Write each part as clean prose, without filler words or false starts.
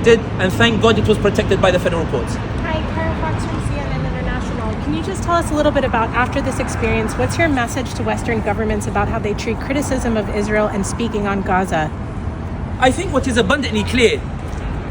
protected, and thank God it was protected by the federal courts. Hi, Kara Fox from CNN International. Can you just tell us a little bit about, after this experience, what's your message to Western governments about how they treat criticism of Israel and speaking on Gaza? I think what is abundantly clear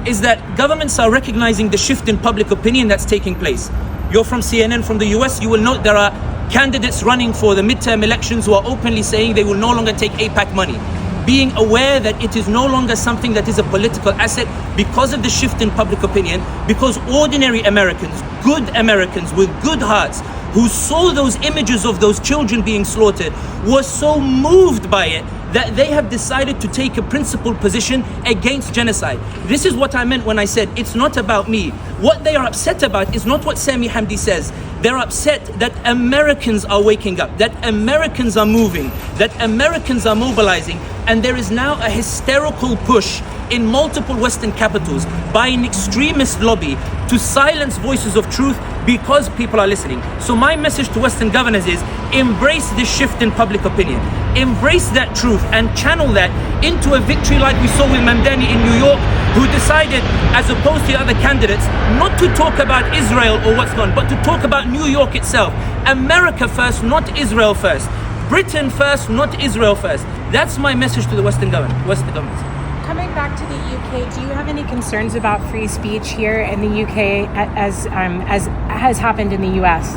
is that governments are recognizing the shift in public opinion that's taking place. You're from CNN from the US, you will note there are candidates running for the midterm elections who are openly saying they will no longer take AIPAC money. Being aware that it is no longer something that is a political asset because of the shift in public opinion, because ordinary Americans, good Americans with good hearts, who saw those images of those children being slaughtered, were so moved by it that they have decided to take a principled position against genocide. This is what I meant when I said it's not about me. What they are upset about is not what Sami Hamdi says. They're upset that Americans are waking up, that Americans are moving, that Americans are mobilizing, and there is now a hysterical push in multiple Western capitals by an extremist lobby to silence voices of truth because people are listening. So my message to Western governors is embrace this shift in public opinion. Embrace that truth and channel that into a victory like we saw with Mamdani in New York, who decided, as opposed to the other candidates, not to talk about Israel or what's gone, but to talk about New York itself. America first, not Israel first. Britain first, not Israel first. That's my message to the Western governments. Coming back to the UK, do you have any concerns about free speech here in the UK as has happened in the US?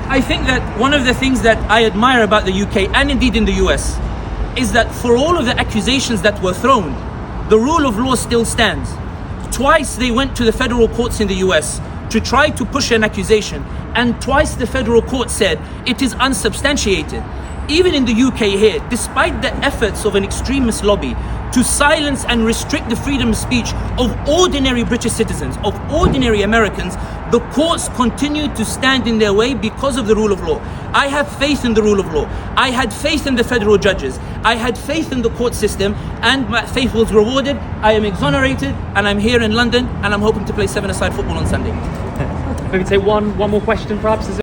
I think that one of the things that I admire about the UK, and indeed in the US, is that for all of the accusations that were thrown, the rule of law still stands. Twice they went to the federal courts in the US to try to push an accusation, and twice the federal court said it is unsubstantiated. Even in the UK here, despite the efforts of an extremist lobby to silence and restrict the freedom of speech of ordinary British citizens, of ordinary Americans, the courts continue to stand in their way because of the rule of law. I have faith in the rule of law. I had faith in the federal judges. I had faith in the court system, and my faith was rewarded. I am exonerated, and I'm here in London, and I'm hoping to play seven-a-side football on Sunday. Maybe take one more question perhaps.